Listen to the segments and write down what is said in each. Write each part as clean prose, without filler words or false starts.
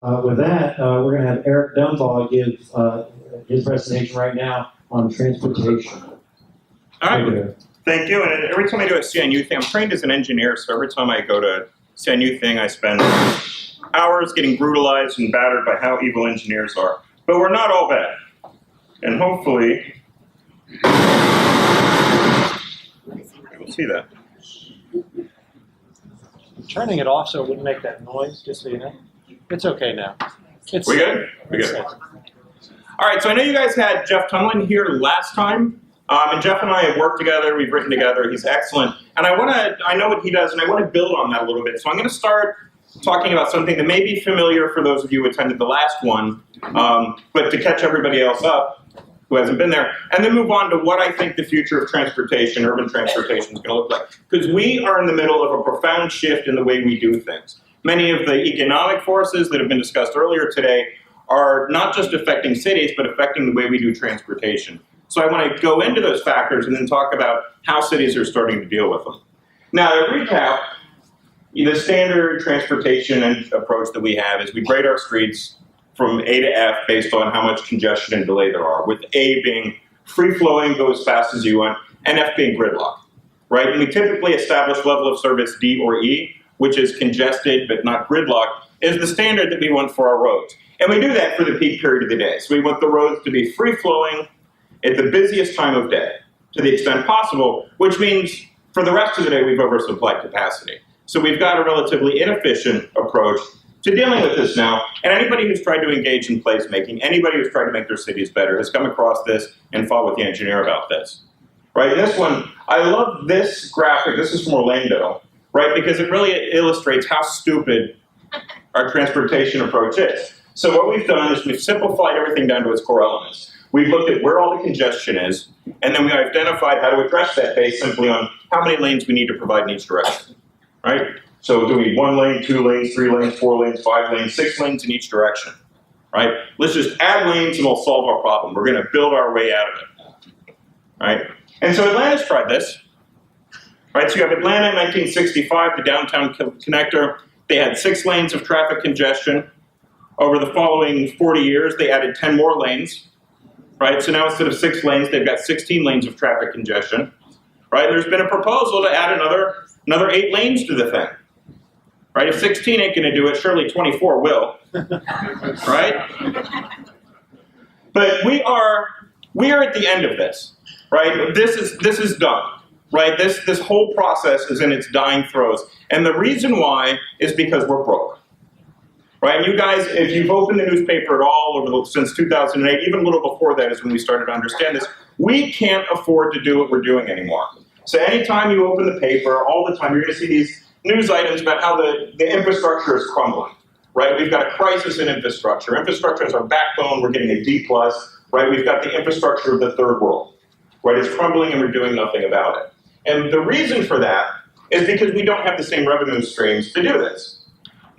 With that, we're going to have Eric Dumbaugh give his presentation right now on transportation. All right. Thank you. And every time I do a CNU thing, I'm trained as an engineer, so every time I go to CNU thing, I spend hours getting brutalized and battered by how evil engineers are. But we're not all bad. And hopefully, you'll see that. Turning it off so it wouldn't make that noise, just so you know. It's okay now. We good? We good. All right, so I know you guys had Jeff Tunlin here last time. And Jeff and I have worked together, we've written together, he's excellent. And I know what he does, and I want to build on that a little bit. So I'm going to start talking about something that may be familiar for those of you who attended the last one, but to catch everybody else up who hasn't been there, and then move on to what I think the future of transportation, urban transportation, is going to look like. Because we are in the middle of a profound shift in the way we do things. Many of the economic forces that have been discussed earlier today are not just affecting cities, but affecting the way we do transportation. So I want to go into those factors and then talk about how cities are starting to deal with them. Now, to recap, the standard transportation approach that we have is we grade our streets from A to F based on how much congestion and delay there are, with A being free-flowing, go as fast as you want, and F being gridlock, right? And we typically establish level of service D or E, which is congested but not gridlock, is the standard that we want for our roads. And we do that for the peak period of the day. So we want the roads to be free-flowing at the busiest time of day, to the extent possible, which means for the rest of the day we've oversupplied capacity. So we've got a relatively inefficient approach to dealing with this now, and anybody who's tried to engage in placemaking, anybody who's tried to make their cities better has come across this and fought with the engineer about this. Right, and this one, I love this graphic, this is from Orlando, right, because it really illustrates how stupid our transportation approach is. So what we've done is we've simplified everything down to its core elements. We've looked at where all the congestion is, and then we identified how to address that based simply on how many lanes we need to provide in each direction, right? So do we need 1 lane, 2 lanes, 3 lanes, 4 lanes, 5 lanes, 6 lanes in each direction, right? Let's just add lanes and we'll solve our problem. We're gonna build our way out of it, right? And so Atlanta's tried this, right? So you have Atlanta in 1965, the downtown connector. They had 6 lanes of traffic congestion. Over the following 40 years, they added 10 more lanes. Right, so now instead of 6 lanes, they've got 16 lanes of traffic congestion. Right, there's been a proposal to add another 8 lanes to the thing. Right, if 16 ain't going to do it, surely 24 will. Right, but we are at the end of this. Right, this is done. Right, this whole process is in its dying throes, and the reason why is because we're broke. Right, and you guys, if you've opened the newspaper at all since 2008, even a little before that is when we started to understand this, we can't afford to do what we're doing anymore. So anytime you open the paper, all the time, you're going to see these news items about how the infrastructure is crumbling. Right, we've got a crisis in infrastructure. Infrastructure is our backbone. We're getting a D+. Right, we've got the infrastructure of the third world. Right, it's crumbling and we're doing nothing about it. And the reason for that is because we don't have the same revenue streams to do this.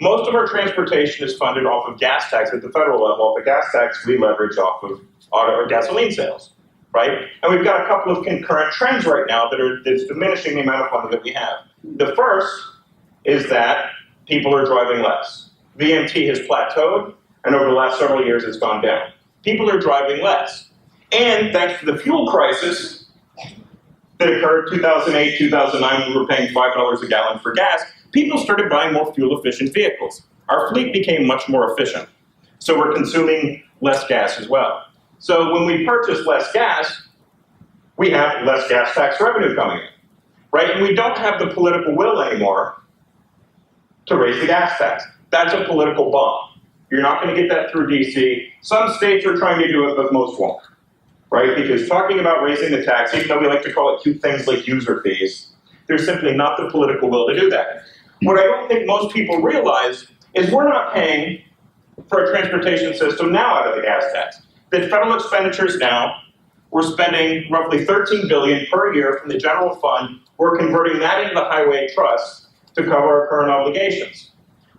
Most of our transportation is funded off of gas tax at the federal level. The gas tax we leverage off of auto or gasoline sales, right? And we've got a couple of concurrent trends right now that's diminishing the amount of funding that we have. The first is that people are driving less. VMT has plateaued, and over the last several years it's gone down. People are driving less. And thanks to the fuel crisis that occurred 2008, 2009, when we were paying $5 a gallon for gas, people started buying more fuel-efficient vehicles. Our fleet became much more efficient. So we're consuming less gas as well. So when we purchase less gas, we have less gas tax revenue coming in, right? And we don't have the political will anymore to raise the gas tax. That's a political bomb. You're not going to get that through DC. Some states are trying to do it, but most won't, right? Because talking about raising the tax, even though we like to call it cute things like user fees, there's simply not the political will to do that. What I don't think most people realize is we're not paying for a transportation system now out of the gas tax. The federal expenditures now, we're spending roughly $13 billion per year from the general fund. We're converting that into the highway trust to cover our current obligations.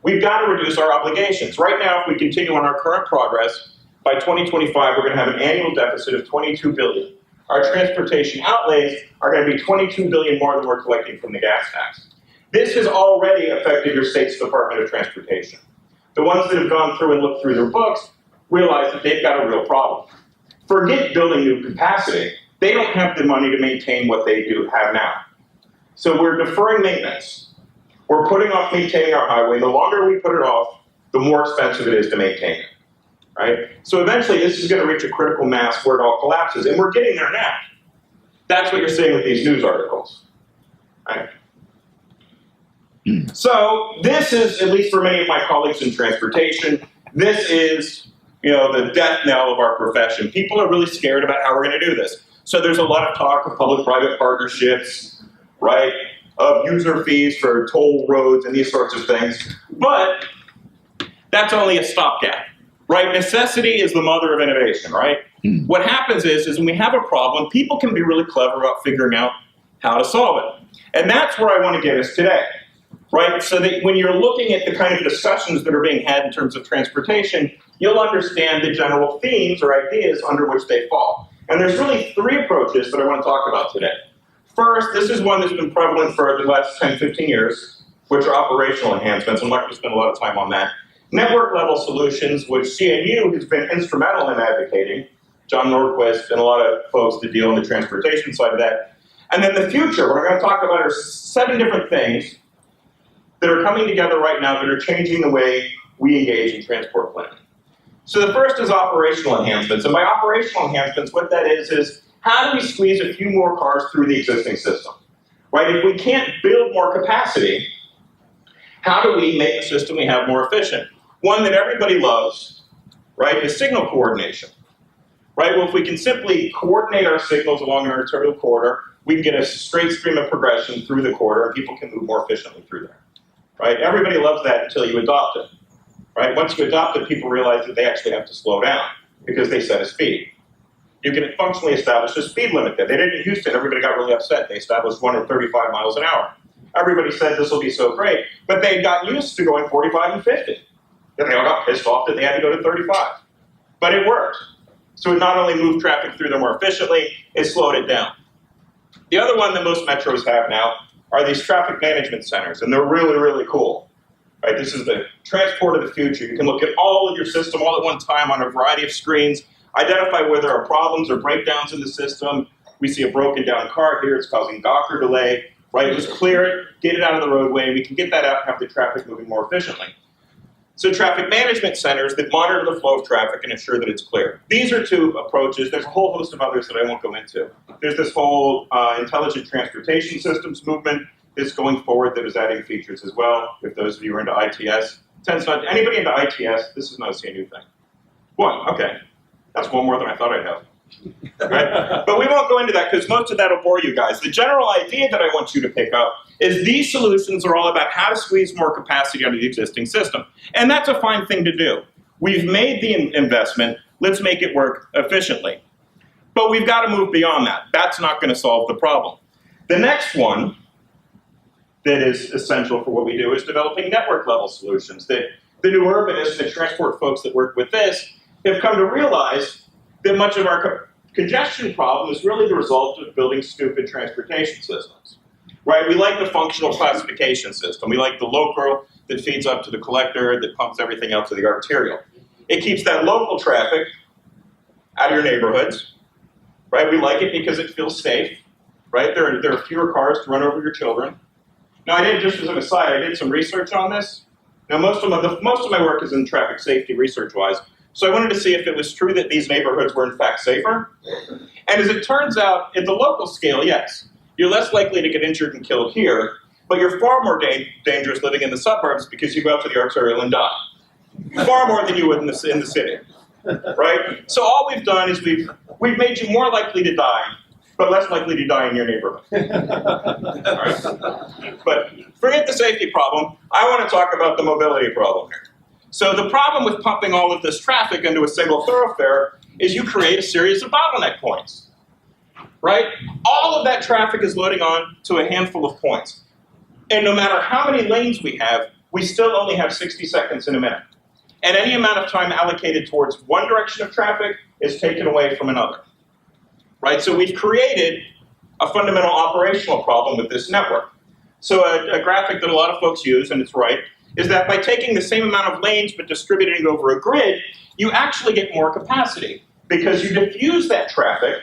We've got to reduce our obligations. Right now, if we continue on our current progress, by 2025, we're going to have an annual deficit of $22 billion. Our transportation outlays are going to be $22 billion more than we're collecting from the gas tax. This has already affected your state's Department of Transportation. the ones that have gone through and looked through their books, realize that they've got a real problem. Forget building new capacity. They don't have the money to maintain what they do have now. So we're deferring maintenance. We're putting off maintaining our highway. The longer we put it off, the more expensive it is to maintain it, right? So eventually this is going to reach a critical mass where it all collapses, and we're getting there now. That's what you're seeing with these news articles, right? So this is, at least for many of my colleagues in transportation, this is, the death knell of our profession. People are really scared about how we're going to do this. So there's a lot of talk of public-private partnerships, right? Of user fees for toll roads and these sorts of things. But that's only a stopgap, right? Necessity is the mother of innovation, right? What happens is when we have a problem, people can be really clever about figuring out how to solve it. And that's where I want to get us today, right? So that when you're looking at the kind of discussions that are being had in terms of transportation, you'll understand the general themes or ideas under which they fall. And there's really three approaches that I want to talk about today. First, this is one that's been prevalent for the last 10, 15 years, which are operational enhancements. I'm not going to spend a lot of time on that. Network level solutions, which CNU has been instrumental in advocating. John Nordquist and a lot of folks that deal in the transportation side of that. And then the future, what I'm going to talk about are 7 different things that are coming together right now that are changing the way we engage in transport planning. So the first is operational enhancements. And by operational enhancements, what that is how do we squeeze a few more cars through the existing system? Right? If we can't build more capacity, how do we make the system we have more efficient? One that everybody loves, right, is signal coordination. Right? Well, if we can simply coordinate our signals along an arterial corridor, we can get a straight stream of progression through the corridor, and people can move more efficiently through there. Right? Everybody loves that until you adopt it. Right? Once you adopt it, people realize that they actually have to slow down because they set a speed. You can functionally establish a speed limit there. They did it in Houston. Everybody got really upset. They established one at 35 miles an hour. Everybody said this will be so great, but they got used to going 45 and 50. Then they all got pissed off that they had to go to 35. But it worked. So it not only moved traffic through there more efficiently, it slowed it down. The other one that most metros have now are these traffic management centers, and they're really, really cool. Right? This is the transport of the future. You can look at all of your system all at one time on a variety of screens, identify where there are problems or breakdowns in the system. We see a broken down car here, it's causing Gawker delay, right? Just clear it, get it out of the roadway, and we can get that out and have the traffic moving more efficiently. So traffic management centers that monitor the flow of traffic and ensure that it's clear. These are 2 approaches. There's a whole host of others that I won't go into. There's this whole intelligent transportation systems movement that's going forward that is adding features as well. If those of you are into ITS, anybody into ITS, this is not a CNU thing. 1, okay. That's 1 more than I thought I'd have. Right? But we won't go into that because most of that will bore you guys. The general idea that I want you to pick up is these solutions are all about how to squeeze more capacity out of the existing system. And that's a fine thing to do. We've made the investment, let's make it work efficiently. But we've got to move beyond that. That's not going to solve the problem. The next one that is essential for what we do is developing network level solutions. That the new urbanists and the transport folks that work with this have come to realize that much of our congestion problem is really the result of building stupid transportation systems. Right? We like the functional classification system. We like the local that feeds up to the collector that pumps everything out to the arterial. It keeps that local traffic out of your neighborhoods. Right? We like it because it feels safe. Right? There are fewer cars to run over your children. Now, just as an aside, I did some research on this. Now, most of my work is in traffic safety research-wise. So I wanted to see if it was true that these neighborhoods were in fact safer. And as it turns out, at the local scale, yes. You're less likely to get injured and killed here, but you're far more dangerous living in the suburbs because you go out to the arterial and die. Far more than you would in the city, right? So all we've done is we've made you more likely to die, but less likely to die in your neighborhood. All right? But forget the safety problem. I want to talk about the mobility problem here. So the problem with pumping all of this traffic into a single thoroughfare is you create a series of bottleneck points, right? All of that traffic is loading on to a handful of points. And no matter how many lanes we have, we still only have 60 seconds in a minute. And any amount of time allocated towards one direction of traffic is taken away from another, right? So we've created a fundamental operational problem with this network. So a graphic that a lot of folks use, and it's right, is that by taking the same amount of lanes but distributing it over a grid, you actually get more capacity because you diffuse that traffic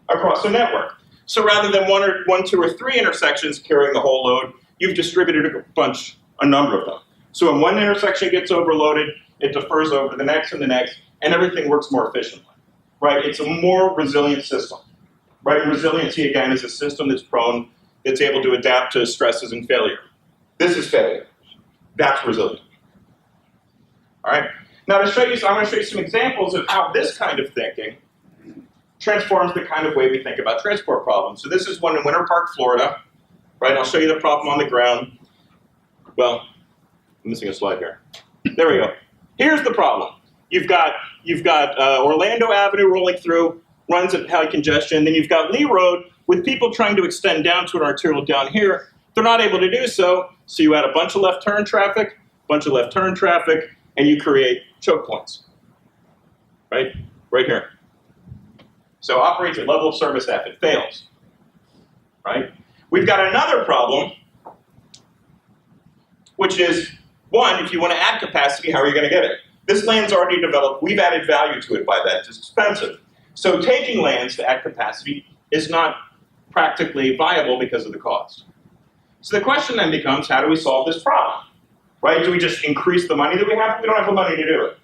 across a network. So rather than one, two, or three intersections carrying the whole load, you've distributed a number of them. So when one intersection gets overloaded, it defers over to the next, and everything works more efficiently, right? It's a more resilient system, right? Resiliency, again, is a system that's able to adapt to stresses and failure. This is failure. That's resilient. All right? Now, I'm going to show you some examples of how this kind of thinking transforms the kind of way we think about transport problems. So this is one in Winter Park, Florida, right? I'll show you the problem on the ground. Well, I'm missing a slide here. There we go. Here's the problem. You've got Orlando Avenue rolling through, runs at high congestion. Then you've got Lee Road with people trying to extend down to an arterial down here. They're not able to do so, so you add a bunch of left turn traffic, and you create choke points, right? Right here. So operates at level of service F, it fails, right? We've got another problem, which is, one, if you want to add capacity, how are you going to get it? This land's already developed. We've added value to it by that. It's expensive. So taking lands to add capacity is not practically viable because of the cost. So the question then becomes, how do we solve this problem? Right? Do we just increase the money that we have? We don't have the money to do it.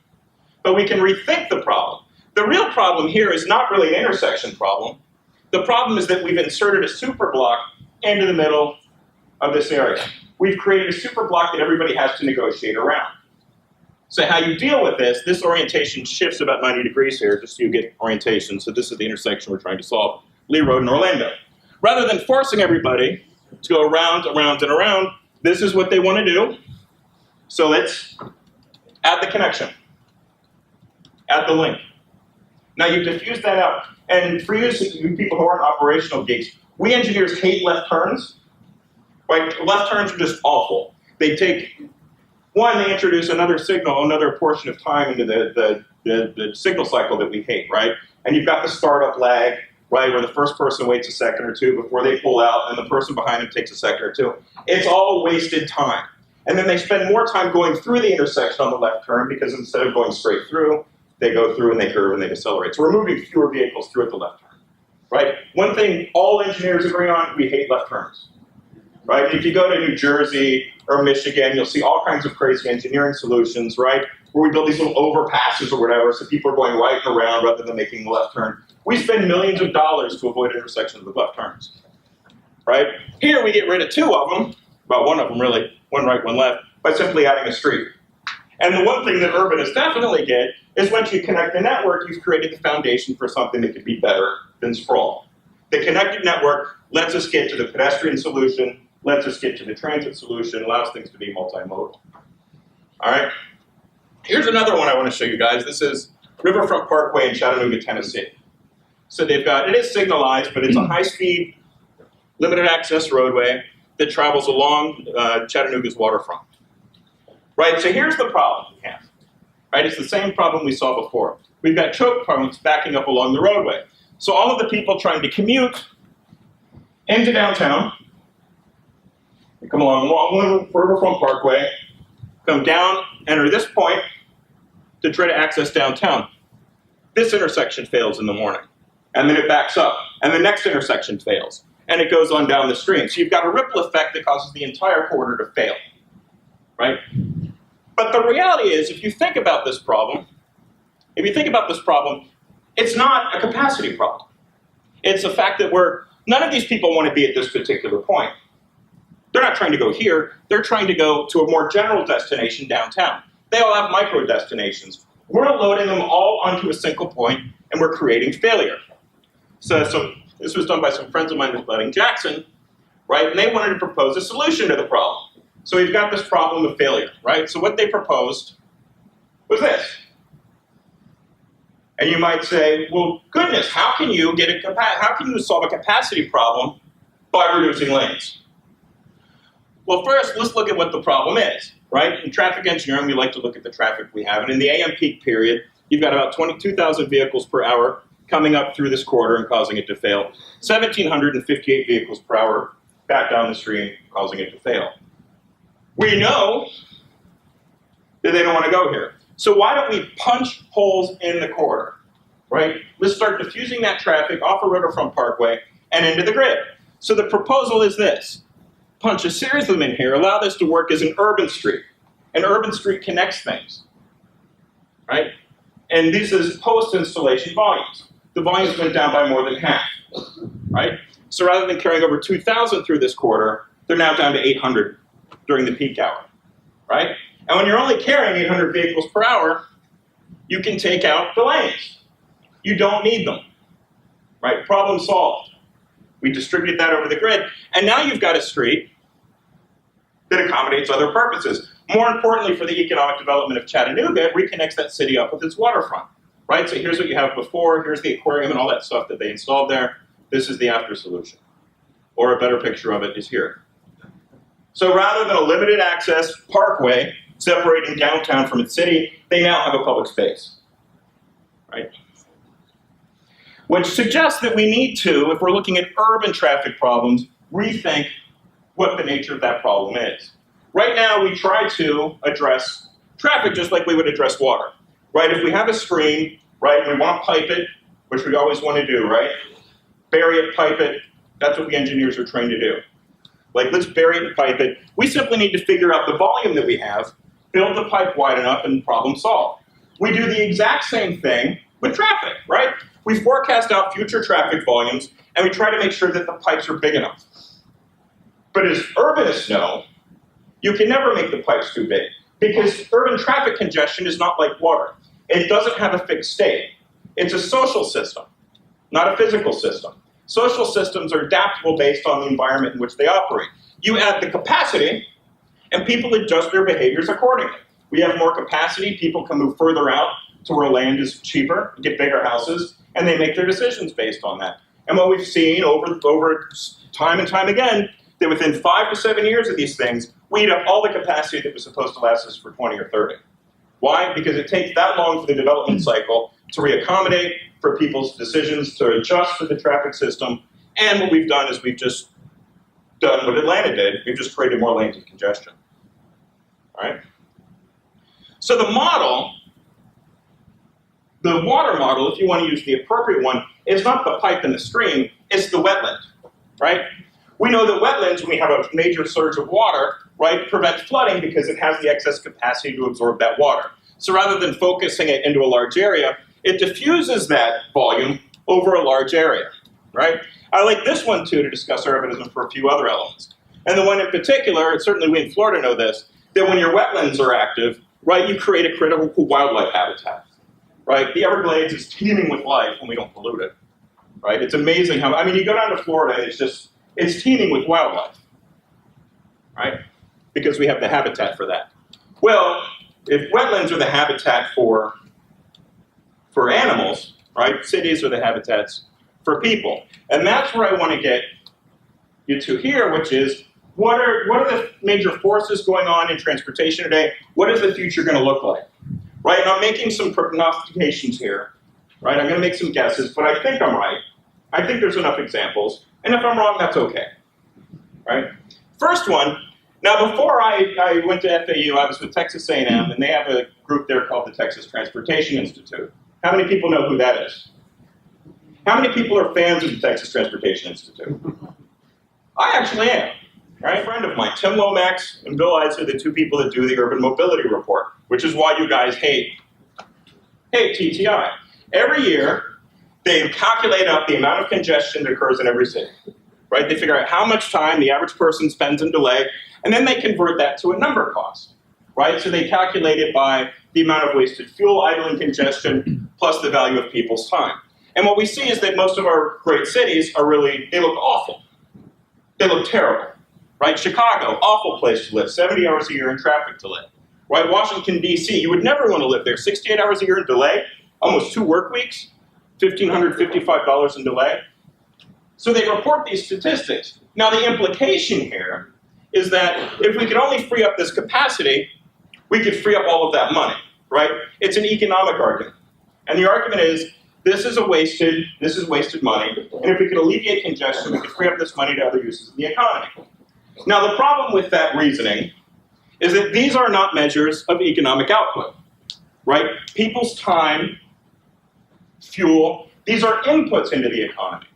But we can rethink the problem. The real problem here is not really an intersection problem. The problem is that we've inserted a super block into the middle of this area. We've created a super block that everybody has to negotiate around. So how you deal with this orientation shifts about 90 degrees here, just so you get orientation. So this is the intersection we're trying to solve, Lee Road and Orlando. Rather than forcing everybody to go around, around, and around, this is what they want to do. So let's add the connection, add the link. Now you diffuse that out. And for you people who aren't operational geeks, we engineers hate left turns. Right? Left turns are just awful. They introduce another signal, another portion of time into the signal cycle that we hate, right? And you've got the startup lag, right, where the first person waits a second or two before they pull out, and the person behind them takes a second or two. It's all wasted time. And then they spend more time going through the intersection on the left turn because instead of going straight through, they go through and they curve and they decelerate. So we're moving fewer vehicles through at the left turn, right? One thing all engineers agree on, we hate left turns. Right? If you go to New Jersey or Michigan, you'll see all kinds of crazy engineering solutions, right? Where we build these little overpasses or whatever, so people are going right and around rather than making the left turn. We spend millions of dollars to avoid intersections with left turns, right? Here we get rid of two of them, well, one of them really, one right, one left, by simply adding a street. And the one thing that urbanists definitely get is once you connect the network, you've created the foundation for something that could be better than sprawl. The connected network lets us get to the pedestrian solution, lets us get to the transit solution, allows things to be multimodal. All right? Here's another one I want to show you guys. This is Riverfront Parkway in Chattanooga, Tennessee. So they've got, it is signalized, but it's a high-speed, limited access roadway that travels along Chattanooga's waterfront. Right, so here's the problem we have. Right, it's the same problem we saw before. We've got choke points backing up along the roadway. So all of the people trying to commute into downtown, they come along Riverfront Parkway, come down, enter this point to try to access downtown. This intersection fails in the morning, and then it backs up, and the next intersection fails, and it goes on down the stream. So you've got a ripple effect that causes the entire corridor to fail, right? But the reality is, if you think about this problem, it's not a capacity problem. It's the fact that none of these people want to be at this particular point. They're not trying to go here. They're trying to go to a more general destination downtown. They all have micro destinations. We're loading them all onto a single point, and we're creating failure. So this was done by some friends of mine with Budding Jackson, right? And they wanted to propose a solution to the problem. So we've got this problem of failure, right? So what they proposed was this. And you might say, well, goodness, how can you solve a capacity problem by reducing lanes? Well, first, let's look at what the problem is, right? In traffic engineering, we like to look at the traffic we have. And in the AM peak period, you've got about 22,000 vehicles per hour coming up through this corridor and causing it to fail. 1,758 vehicles per hour back down the stream, causing it to fail. We know that they don't want to go here. So why don't we punch holes in the corridor, right? Let's start diffusing that traffic off of Riverfront Parkway and into the grid. So the proposal is this. Punch a series of them in here, allow this to work as an urban street. An urban street connects things, right? And this is post-installation volumes. The volumes went down by more than half, right? So rather than carrying over 2,000 through this corridor, they're now down to 800 during the peak hour, right? And when you're only carrying 800 vehicles per hour, you can take out the lanes. You don't need them, right? Problem solved. We distributed that over the grid, and now you've got a street that accommodates other purposes. More importantly, for the economic development of Chattanooga, it reconnects that city up with its waterfront, right? So here's what you have before, here's the aquarium and all that stuff that they installed there. This is the after solution. Or a better picture of it is here. So rather than a limited access parkway separating downtown from its city, they now have a public space, right? Which suggests that we need to, if we're looking at urban traffic problems, rethink what the nature of that problem is. Right now, we try to address traffic just like we would address water, right? If we have a stream, right, we want to pipe it, which we always want to do, right? Bury it, pipe it, that's what the engineers are trained to do. Like, let's bury it and pipe it. We simply need to figure out the volume that we have, build the pipe wide enough, and problem solve. We do the exact same thing with traffic, right? We forecast out future traffic volumes, and we try to make sure that the pipes are big enough. But as urbanists know, you can never make the pipes too big, because urban traffic congestion is not like water. It doesn't have a fixed state. It's a social system, not a physical system. Social systems are adaptable based on the environment in which they operate. You add the capacity, and people adjust their behaviors accordingly. We have more capacity, people can move further out to where land is cheaper, get bigger houses, and they make their decisions based on that. And what we've seen over time and time again, that within 5 to 7 years of these things, we eat up all the capacity that was supposed to last us for 20 or 30. Why? Because it takes that long for the development cycle to reaccommodate for people's decisions, to adjust to the traffic system. And what we've done is we've just done what Atlanta did. We've just created more lanes of congestion. All right? So the model, the water model, if you want to use the appropriate one, is not the pipe and the stream, it's the wetland, right? We know that wetlands, when we have a major surge of water, right, prevent flooding because it has the excess capacity to absorb that water. So rather than focusing it into a large area, it diffuses that volume over a large area, right? I like this one, too, to discuss urbanism for a few other elements. And the one in particular, and certainly we in Florida know this, that when your wetlands are active, right, you create a critical wildlife habitat, right? The Everglades is teeming with life when we don't pollute it, right? It's amazing how, I mean, you go down to Florida, it's teeming with wildlife, right? Because we have the habitat for that. Well, if wetlands are the habitat for animals, right? Cities are the habitats for people. And that's where I want to get you to here, which is what are the major forces going on in transportation today? What is the future going to look like? Right? And I'm making some prognostications here, right? I'm going to make some guesses, but I think I'm right. I think there's enough examples. And if I'm wrong, that's okay, right? First one, now before I went to FAU, I was with Texas A&M, and they have a group there called the Texas Transportation Institute. How many people know who that is? How many people are fans of the Texas Transportation Institute? I actually am, right? A friend of mine, Tim Lomax and Bill Eis are the two people that do the Urban Mobility Report, which is why you guys hate TTI. Every year, they calculate up the amount of congestion that occurs in every city, right? They figure out how much time the average person spends in delay, and then they convert that to a number cost, right? So they calculate it by the amount of wasted fuel, idling congestion, plus the value of people's time. And what we see is that most of our great cities are really, they look awful. They look terrible, right? Chicago, awful place to live, 70 hours a year in traffic delay, right? Washington, D.C., you would never want to live there, 68 hours a year in delay, almost 2 work weeks, $1,555 in delay. So they report these statistics. Now the implication here is that if we could only free up this capacity, we could free up all of that money, right? It's an economic argument. And the argument is, this is wasted money, and if we could alleviate congestion, we could free up this money to other uses in the economy. Now the problem with that reasoning is that these are not measures of economic output, right? People's time, fuel, these are inputs into the economy.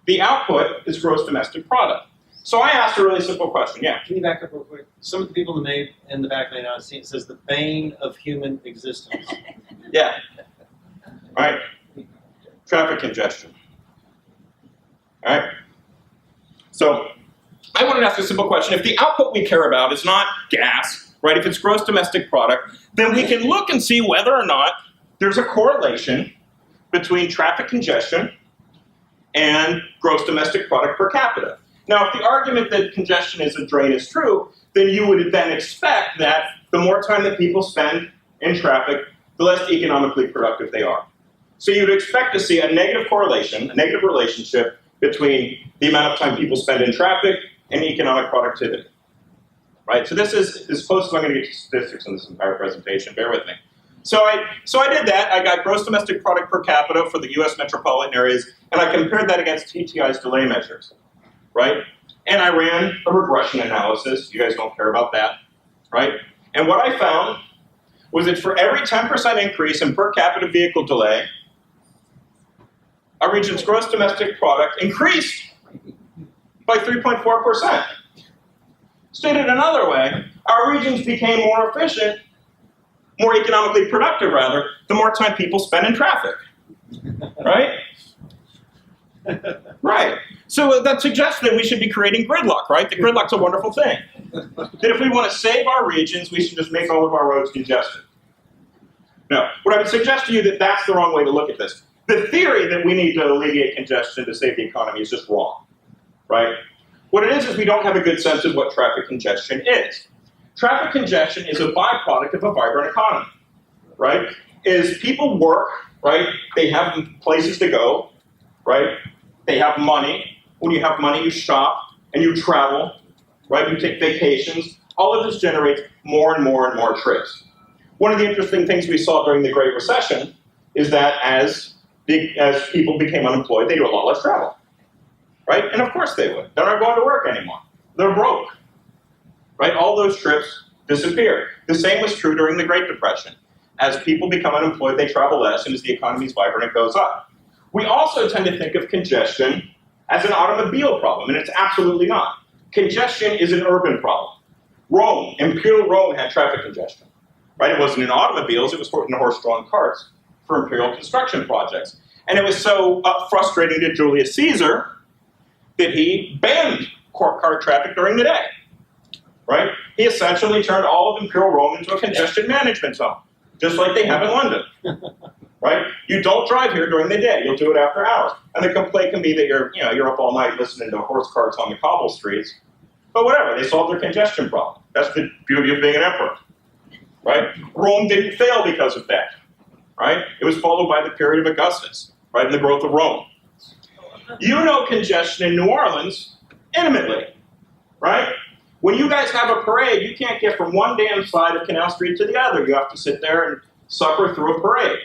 The output is gross domestic product. So I asked a really simple question, yeah. Can you back up real quick? Some of the people in the back may not have seen it. Says the bane of human existence. Yeah. All right. Traffic congestion. All right. So I wanted to ask a simple question. If the output we care about is not gas, right? If it's gross domestic product, then we can look and see whether or not there's a correlation between traffic congestion and gross domestic product per capita. Now, if the argument that congestion is a drain is true, then you would then expect that the more time that people spend in traffic, the less economically productive they are. So you'd expect to see a negative correlation, a negative relationship between the amount of time people spend in traffic and economic productivity, right? So this is as close as I'm going to get to statistics in this entire presentation. Bear with me. So I did that. I got gross domestic product per capita for the U.S. metropolitan areas, and I compared that against TTI's delay measures, right? And I ran a regression analysis. You guys don't care about that, right? And what I found was that for every 10% increase in per capita vehicle delay, our region's gross domestic product increased by 3.4%. Stated another way, our regions became more efficient, more economically productive rather, the more time people spend in traffic, right? Right. So that suggests that we should be creating gridlock, right? The gridlock's a wonderful thing. That if we want to save our regions, we should just make all of our roads congested. Now, what I would suggest to you that that's the wrong way to look at this. The theory that we need to alleviate congestion to save the economy is just wrong, right? What it is we don't have a good sense of what traffic congestion is. Traffic congestion is a byproduct of a vibrant economy, right? Is people work, right? They have places to go, right? They have money. When you have money, you shop and you travel, right? You take vacations. All of this generates more and more and more trips. One of the interesting things we saw during the Great Recession is that as people became unemployed, they do a lot less travel, right? And of course they would. They're not going to work anymore. They're broke, right? All those trips disappeared. The same was true during the Great Depression. As people become unemployed, they travel less, and as the economy is vibrant, it goes up. We also tend to think of congestion as an automobile problem, and it's absolutely not. Congestion is an urban problem. Rome, Imperial Rome had traffic congestion, right? It wasn't in automobiles, it was in horse-drawn carts for imperial construction projects. And it was so frustrating to Julius Caesar that he banned car traffic during the day, right? He essentially turned all of Imperial Rome into a congestion management zone, just like they have in London, right? You don't drive here during the day, you'll do it after hours. And the complaint can be that you're up all night listening to horse carts on the cobble streets, but whatever, they solved their congestion problem. That's the beauty of being an emperor, right? Rome didn't fail because of that, right? It was followed by the period of Augustus, right, and the growth of Rome. You know congestion in New Orleans intimately, right? When you guys have a parade, you can't get from one damn side of Canal Street to the other. You have to sit there and suffer through a parade.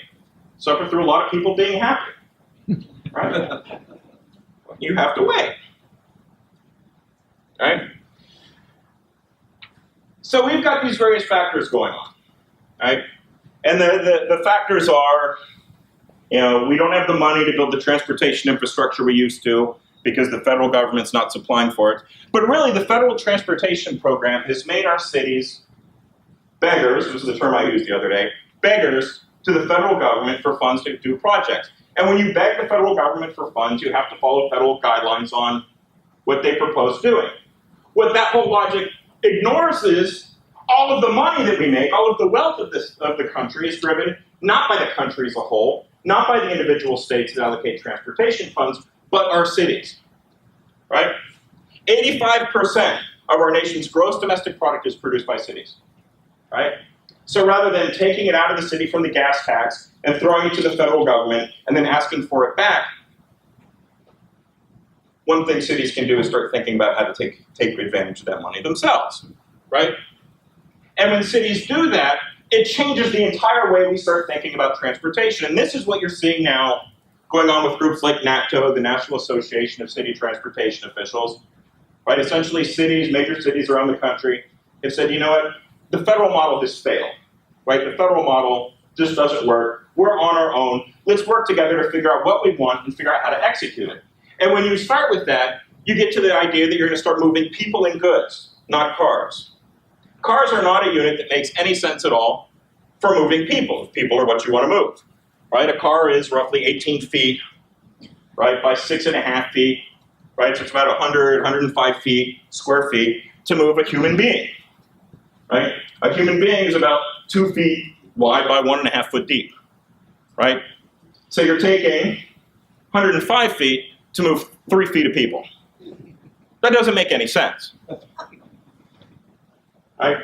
Suffer through a lot of people being happy, right? You have to wait, right? So we've got these various factors going on, right? And the factors are, we don't have the money to build the transportation infrastructure we used to because the federal government's not supplying for it. But really, the federal transportation program has made our cities beggars, was the term I used the other day, beggars to the federal government for funds to do projects. And when you beg the federal government for funds, you have to follow federal guidelines on what they propose doing. What that whole logic ignores is all of the money that we make, all of the wealth of the country is driven not by the country as a whole, not by the individual states that allocate transportation funds, but our cities, right? 85% of our nation's gross domestic product is produced by cities, right? So rather than taking it out of the city from the gas tax and throwing it to the federal government and then asking for it back, one thing cities can do is start thinking about how to take advantage of that money themselves, right? And when cities do that, it changes the entire way we start thinking about transportation. And this is what you're seeing now going on with groups like NACTO, the National Association of City Transportation Officials, right? Essentially cities, major cities around the country have said, you know what, the federal model has failed, right? The federal model just doesn't work. We're on our own. Let's work together to figure out what we want and figure out how to execute it. And when you start with that, you get to the idea that you're going to start moving people and goods, not cars. Cars are not a unit that makes any sense at all for moving people, if people are what you want to move, right? A car is roughly 18 feet, right, by 6.5 feet, right? So it's about 100, 105 feet, square feet, to move a human being, right? A human being is about 2 feet wide by 1.5 foot deep, right? So you're taking 105 feet to move 3 feet of people. That doesn't make any sense. Right?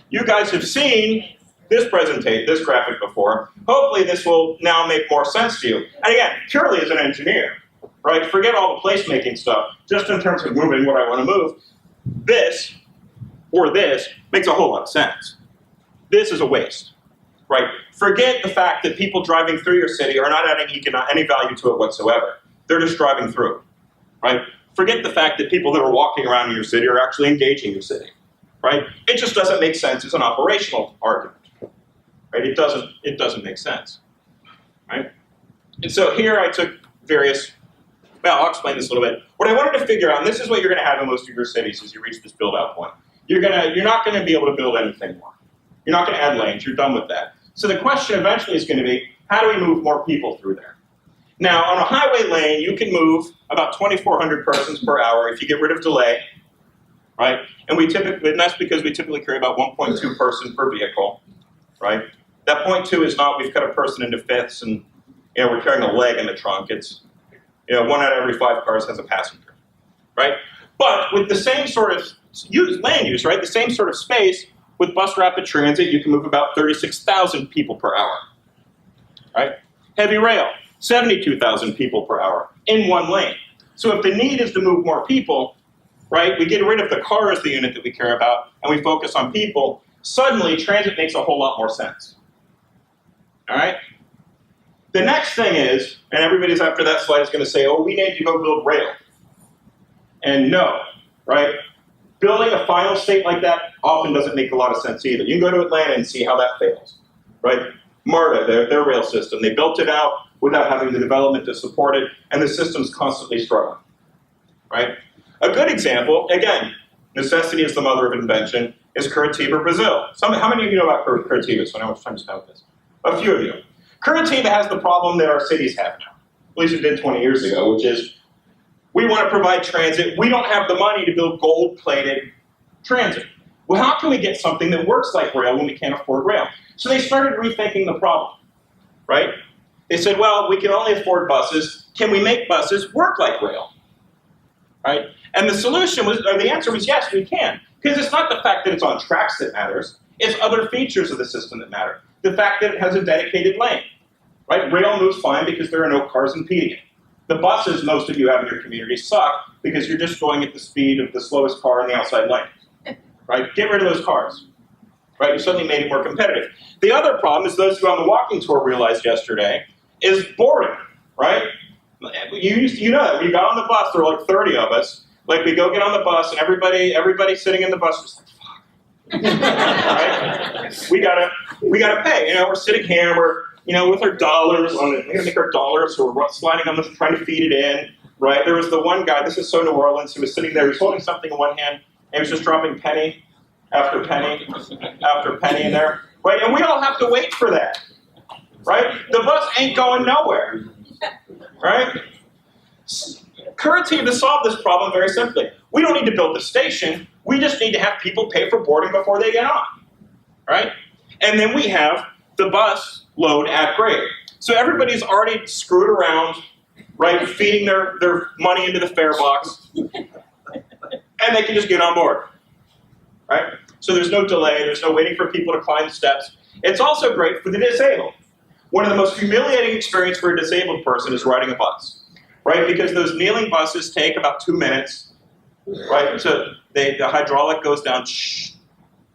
You guys have seen this graphic before. Hopefully this will now make more sense to you. And again, purely as an engineer, right? Forget all the placemaking stuff. Just in terms of moving what I want to move, this or this makes a whole lot of sense. This is a waste, right? Forget the fact that people driving through your city are not adding any value to it whatsoever. They're just driving through, right? Forget the fact that people that are walking around in your city are actually engaging your city, right? It just doesn't make sense as an operational argument, right? It doesn't make sense, right? And so here I took various, well, I'll explain this a little bit. What I wanted to figure out, and this is what you're going to have in most of your cities as you reach this build-out point. You're not going to be able to build anything more. You're not going to add lanes. You're done with that. So the question eventually is going to be, how do we move more people through there? Now, on a highway lane, you can move about 2,400 persons per hour if you get rid of delay, right? And that's because we typically carry about 1.2 person per vehicle, right? That 0.2 is not we've cut a person into fifths and we're carrying a leg in the trunk. It's 1 out of every 5 cars has a passenger, right? But with the same sort of land use, right? The same sort of space with bus rapid transit, you can move about 36,000 people per hour, right? Heavy rail, 72,000 people per hour in one lane. So if the need is to move more people, right, we get rid of the car as the unit that we care about and we focus on people, suddenly transit makes a whole lot more sense. All right? The next thing is, and everybody's after that slide is going to say, oh, we need to go build rail. And no, right? Building a final state like that often doesn't make a lot of sense either. You can go to Atlanta and see how that fails, right? MARTA, their rail system, they built it out without having the development to support it, and the system's constantly struggling, right? A good example, again, necessity is the mother of invention, is Curitiba, Brazil. How many of you know about Curitiba? So I know how much time to spend with this. A few of you. Curitiba has the problem that our cities have now, at least it did 20 years ago, which is we want to provide transit. We don't have the money to build gold-plated transit. Well, how can we get something that works like rail when we can't afford rail? So they started rethinking the problem, right? They said, well, we can only afford buses. Can we make buses work like rail, right? And the solution was, or the answer was, yes, we can. Because it's not the fact that it's on tracks that matters. It's other features of the system that matter. The fact that it has a dedicated lane, right? Rail moves fine because there are no cars impeding it. The buses most of you have in your community suck because you're just going at the speed of the slowest car in the outside lane, right? Get rid of those cars, right? You suddenly made it more competitive. The other problem is those who on the walking tour realized yesterday is boredom, right? You know that. We got on the bus, there were like 30 of us. Like we go get on the bus and everybody sitting in the bus was like, fuck. Right? We gotta pay. We're sitting here, we're with our dollars on it. We gotta make our dollars, so we're sliding on this, trying to feed it in, right? There was the one guy, this is so New Orleans, he was sitting there, he was holding something in one hand, and he was just dropping penny after penny after penny in there, right? And we all have to wait for that, right? The bus ain't going nowhere, right? Curitiba solved this problem very simply. We don't need to build the station, we just need to have people pay for boarding before they get on, right? And then we have the bus load at grade. So everybody's already screwed around, right, feeding their money into the fare box, and they can just get on board, right? So there's no delay, there's no waiting for people to climb steps. It's also great for the disabled. One of the most humiliating experiences for a disabled person is riding a bus, right? Because those kneeling buses take about 2 minutes, right? So the hydraulic goes down,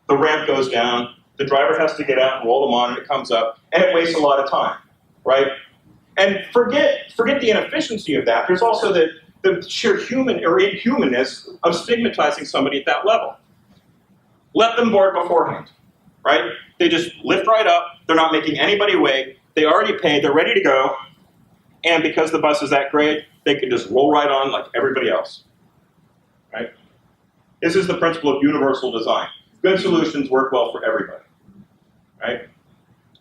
the ramp goes down, the driver has to get out and roll them on, and it comes up, and it wastes a lot of time, right? And forget the inefficiency of that. There's also the sheer human or inhumanness of stigmatizing somebody at that level. Let them board beforehand, right? They just lift right up. They're not making anybody wait. They already paid. They're ready to go. And because the bus is that great, they can just roll right on like everybody else, right? This is the principle of universal design. Good solutions work well for everybody, right?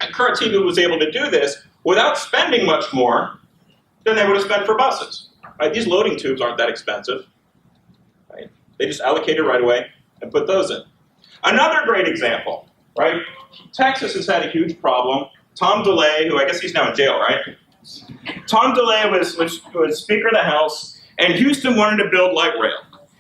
And current TV was able to do this without spending much more than they would have spent for buses, right? These loading tubes aren't that expensive, right? They just allocate it right away and put those in. Another great example, right? Texas has had a huge problem. Tom DeLay, who I guess he's now in jail, right? Tom DeLay was Speaker of the House, and Houston wanted to build light rail.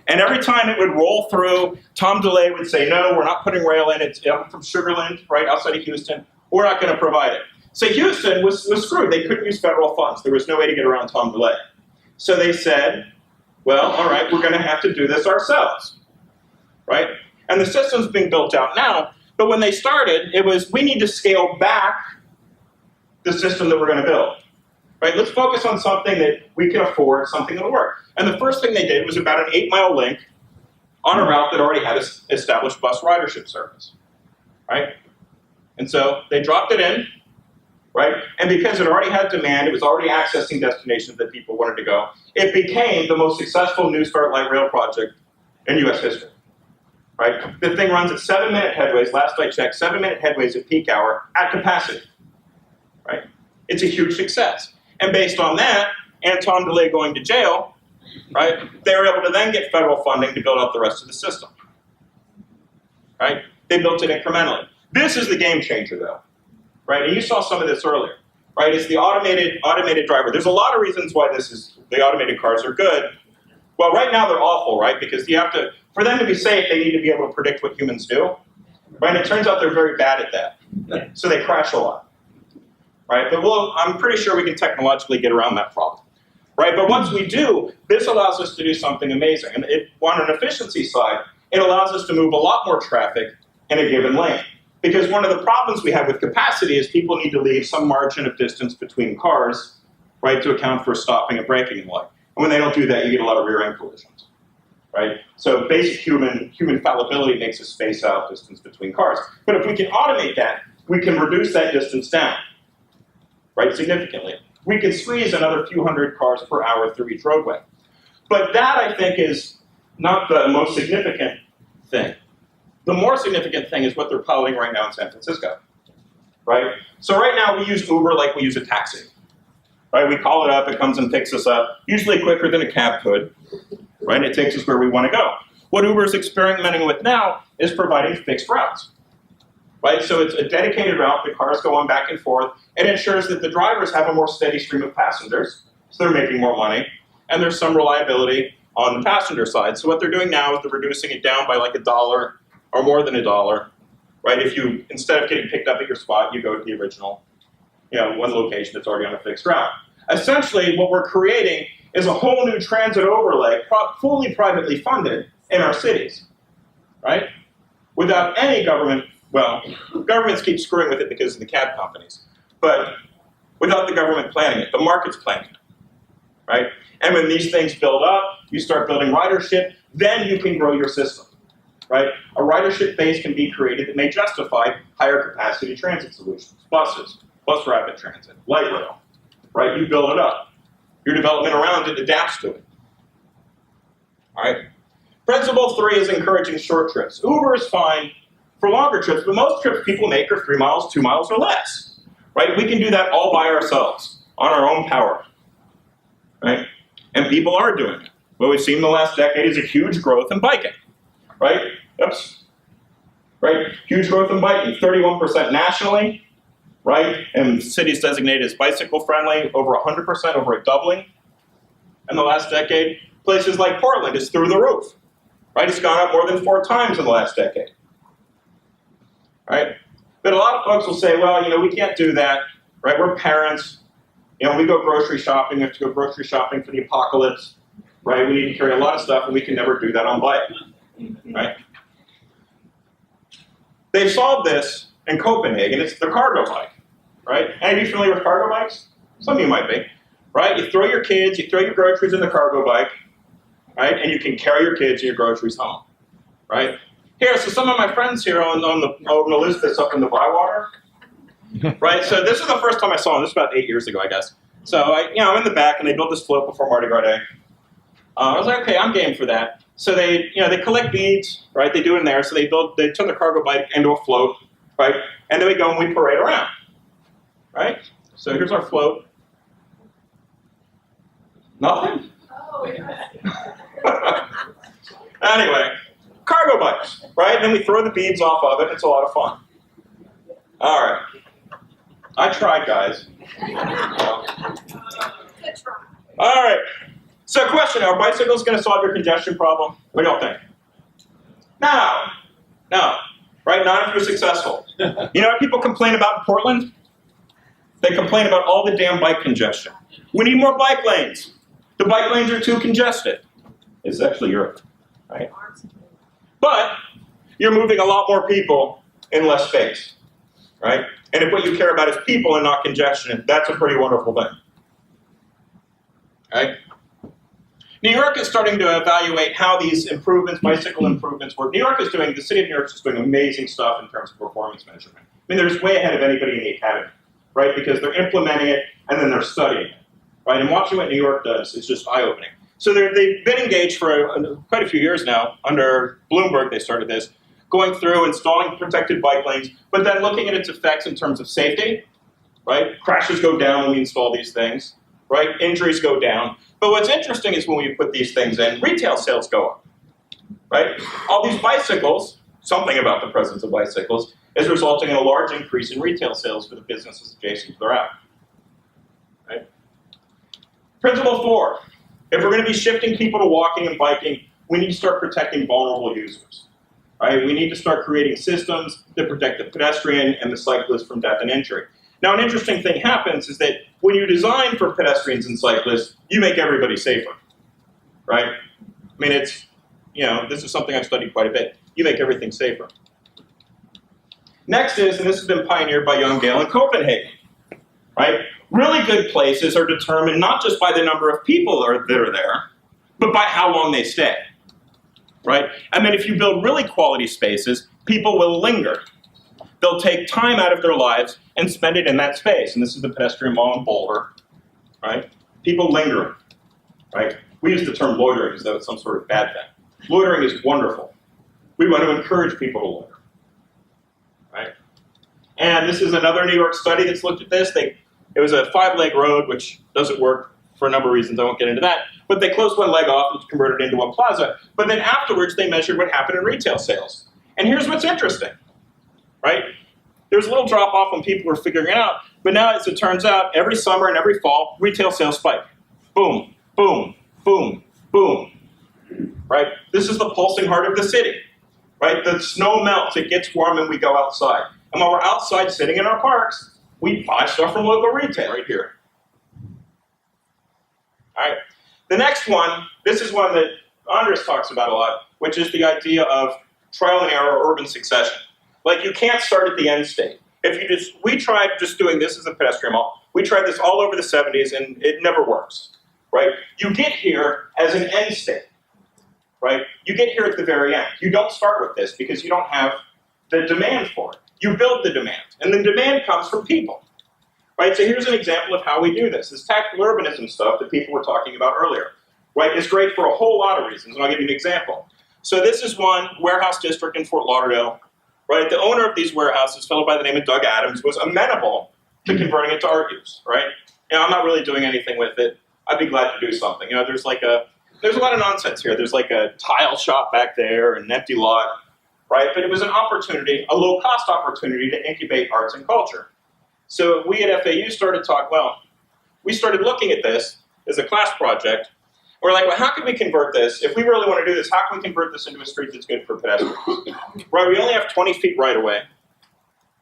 And every time it would roll through, Tom DeLay would say, no, we're not putting rail in. It's from Sugar Land, right outside of Houston. We're not going to provide it. So Houston was screwed. They couldn't use federal funds. There was no way to get around Tom DeLay. So they said, well, all right, we're going to have to do this ourselves, right? And the system's being built out now. But when they started, it was, we need to scale back the system that we're going to build. Right? Let's focus on something that we can afford, something that will work. And the first thing they did was about an 8-mile link on a route that already had established bus ridership service. Right? And so they dropped it in, right? And because it already had demand, it was already accessing destinations that people wanted to go, it became the most successful New Start Light Rail project in US history. Right? The thing runs at 7-minute headways, last I checked, 7-minute headways at peak hour at capacity. Right? It's a huge success. And based on that, and Tom DeLay going to jail, right, they were able to then get federal funding to build out the rest of the system. Right? They built it incrementally. This is the game changer, though. Right? And you saw some of this earlier. Right? It's the automated driver. There's a lot of reasons why the automated cars are good. Well, right now they're awful, right? Because you have to, for them to be safe, they need to be able to predict what humans do. Right? And it turns out they're very bad at that. So they crash a lot. Right? But I'm pretty sure we can technologically get around that problem. Right? But once we do, this allows us to do something amazing. And on an efficiency side, it allows us to move a lot more traffic in a given lane. Because one of the problems we have with capacity is people need to leave some margin of distance between cars, right, to account for stopping and braking and the like. And when they don't do that, you get a lot of rear-end collisions. Right? So basic human fallibility makes us space out distance between cars. But if we can automate that, we can reduce that distance down. Right, significantly. We can squeeze another few hundred cars per hour through each roadway. But that, I think, is not the most significant thing. The more significant thing is what they're piloting right now in San Francisco. Right? So right now we use Uber like we use a taxi. Right? We call it up, it comes and picks us up, usually quicker than a cab could. Right? It takes us where we want to go. What Uber is experimenting with now is providing fixed routes. Right? So it's a dedicated route, the cars go on back and forth. It ensures that the drivers have a more steady stream of passengers, so they're making more money, and there's some reliability on the passenger side. So what they're doing now is they're reducing it down by like $1 or more than $1, right? If you, instead of getting picked up at your spot, you go to the original, one location that's already on a fixed route. Essentially, what we're creating is a whole new transit overlay, fully privately funded in our cities, right? Without any government. Well, governments keep screwing with it because of the cab companies. But without the government planning it, the market's planning it, right? And when these things build up, you start building ridership, then you can grow your system, right? A ridership base can be created that may justify higher capacity transit solutions, buses, bus rapid transit, light rail, right? You build it up. Your development around it adapts to it, all right? Principle 3 is encouraging short trips. Uber is fine for longer trips, but most trips people make are 3 miles, 2 miles, or less, right? We can do that all by ourselves, on our own power, right? And people are doing it. What we've seen in the last decade is a huge growth in biking, right? Oops. Right? Huge growth in biking, 31% nationally, right? And cities designated as bicycle friendly, over 100%, over a doubling in the last decade. Places like Portland is through the roof, right? It's gone up more than 4 times in the last decade. Right? But a lot of folks will say, well, we can't do that, right? We're parents. We go grocery shopping. We have to go grocery shopping for the apocalypse, right? We need to carry a lot of stuff, and we can never do that on bike, right? They've solved this in Copenhagen. It's the cargo bike, right? Any of you familiar with cargo bikes? Some of you might be, right? You throw your kids, you throw your groceries in the cargo bike, right? And you can carry your kids and your groceries home, right? Here, so some of my friends here on Elizabeth's up in the Bywater, right? So this is the first time I saw them. This was about 8 years ago, I guess. So I'm in the back, and they built this float before Mardi Gras Day. I was like, okay, I'm game for that. So they collect beads, right? They do it in there. So they turn their cargo bike into a float, right? And then we go and we parade around, right? So here's our float. Nothing? Oh, yeah. Anyway, cargo bikes, right? And then we throw the beads off of it. It's a lot of fun. All right. I tried, guys. Good try. All right. So question, are bicycles going to solve your congestion problem? What do y'all think? No. No. Right? Not if you're successful. You know what people complain about in Portland? They complain about all the damn bike congestion. We need more bike lanes. The bike lanes are too congested. It's actually Europe, right? But you're moving a lot more people in less space, right? And if what you care about is people and not congestion, that's a pretty wonderful thing, right? New York is starting to evaluate how these improvements, bicycle improvements work. The city of New York is doing amazing stuff in terms of performance measurement. I mean, they're way ahead of anybody in the academy, right? Because they're implementing it and then they're studying it, right? And watching what New York does is just eye-opening. So they've been engaged for quite a few years now. Under Bloomberg, they started this, going through installing protected bike lanes, but then looking at its effects in terms of safety, right? Crashes go down when we install these things, right? Injuries go down. But what's interesting is when we put these things in, retail sales go up, right? All these bicycles, something about the presence of bicycles, is resulting in a large increase in retail sales for the businesses adjacent to the route, right? Principle 4, if we're going to be shifting people to walking and biking, we need to start protecting vulnerable users, right? We need to start creating systems that protect the pedestrian and the cyclist from death and injury. Now, an interesting thing happens is that when you design for pedestrians and cyclists, you make everybody safer, right? I mean, this is something I've studied quite a bit. You make everything safer. Next is, and this has been pioneered by Jan Gehl in Copenhagen, right? Really good places are determined not just by the number of people that are there, but by how long they stay, right? And then if you build really quality spaces, people will linger. They'll take time out of their lives and spend it in that space. And this is the pedestrian mall in Boulder, right? People lingering, right? We use the term loitering as though it's some sort of bad thing. Loitering is wonderful. We want to encourage people to loiter, right? And this is another New York study that's looked at this. It was a 5-leg road, which doesn't work for a number of reasons. I won't get into that. But they closed one leg off and converted it into a plaza. But then afterwards, they measured what happened in retail sales. And here's what's interesting. Right? There's a little drop off when people were figuring it out, but now as it turns out, every summer and every fall, retail sales spike. Boom, boom, boom, boom. Right? This is the pulsing heart of the city. Right? The snow melts, it gets warm, and we go outside. And while we're outside sitting in our parks, we buy stuff from local retail right here. All right. The next one, this is one that Andres talks about a lot, which is the idea of trial and error urban succession. Like, you can't start at the end state. We tried just doing this as a pedestrian mall. We tried this all over the 70s, and it never works, right? You get here as an end state, right? You get here at the very end. You don't start with this because you don't have the demand for it. You build the demand, and the demand comes from people, right? So here's an example of how we do this. This tactical urbanism stuff that people were talking about earlier, right, is great for a whole lot of reasons, and I'll give you an example. So this is one warehouse district in Fort Lauderdale. Right, the owner of these warehouses, a fellow by the name of Doug Adams, was amenable to converting it to art use, right? I'm not really doing anything with it. I'd be glad to do something. There's a lot of nonsense here. There's like a tile shop back there, an empty lot, right? But it was an opportunity, a low-cost opportunity to incubate arts and culture. So we at FAU started looking at this as a class project. We're like, well, how can we convert this? If we really want to do this, how can we convert this into a street that's good for pedestrians? Right, we only have 20 feet right away,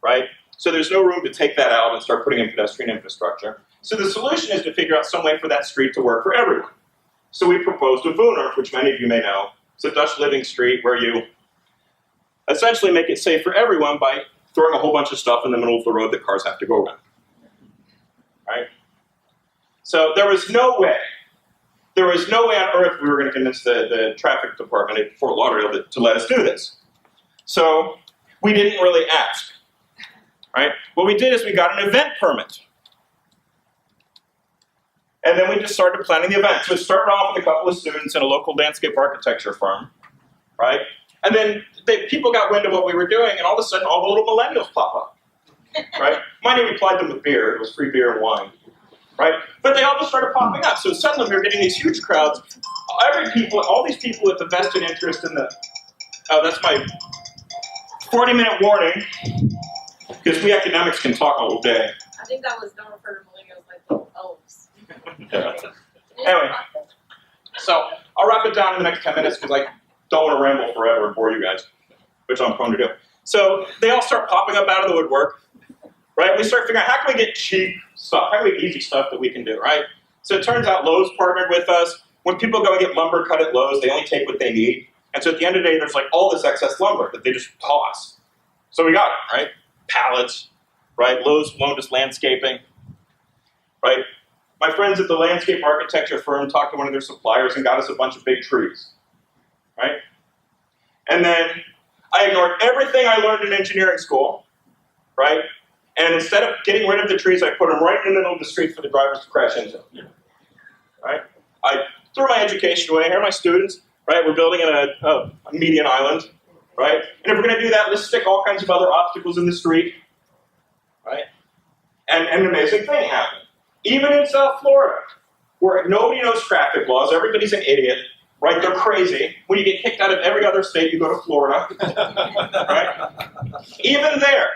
right? So there's no room to take that out and start putting in pedestrian infrastructure. So the solution is to figure out some way for that street to work for everyone. So we proposed a Wooner, which many of you may know. It's a Dutch living street where you essentially make it safe for everyone by throwing a whole bunch of stuff in the middle of the road that cars have to go around, right? So there was no way on earth we were going to convince the traffic department at Fort Lauderdale to let us do this. So we didn't really ask, right? What we did is we got an event permit. And then we just started planning the event. So it started off with a couple of students in a local landscape architecture firm, right? And then people got wind of what we were doing, and all of a sudden, all the little millennials pop up, right? Mind you, we applied them with beer. It was free beer and wine, right? But they all just started popping up. So suddenly we were getting these huge crowds. All these people with a vested interest in the, oh, that's my 40-minute warning, because we academics can talk all day. I think that was don't refer to millennials like the elves. Anyway, so I'll wrap it down in the next 10 minutes because I don't want to ramble forever and bore you guys, which I'm prone to do. So they all start popping up out of the woodwork, right? We start figuring out how can we get cheap stuff, how can we get easy stuff that we can do, right? So it turns out Lowe's partnered with us. When people go and get lumber cut at Lowe's, they only take what they need. And so at the end of the day, there's like all this excess lumber that they just toss. So we got it, right? Pallets, right? Lowe's loaned us landscaping, right? My friends at the landscape architecture firm talked to one of their suppliers and got us a bunch of big trees, right? And then I ignored everything I learned in engineering school, right? And instead of getting rid of the trees, I put them right in the middle of the street for the drivers to crash into, right? I threw my education away. Here are my students, right? We're building in a median island, right? And if we're going to do that, let's stick all kinds of other obstacles in the street, right? And an amazing thing happened. Even in South Florida, where nobody knows traffic laws, everybody's an idiot, right? They're crazy. When you get kicked out of every other state, you go to Florida, right? Even there,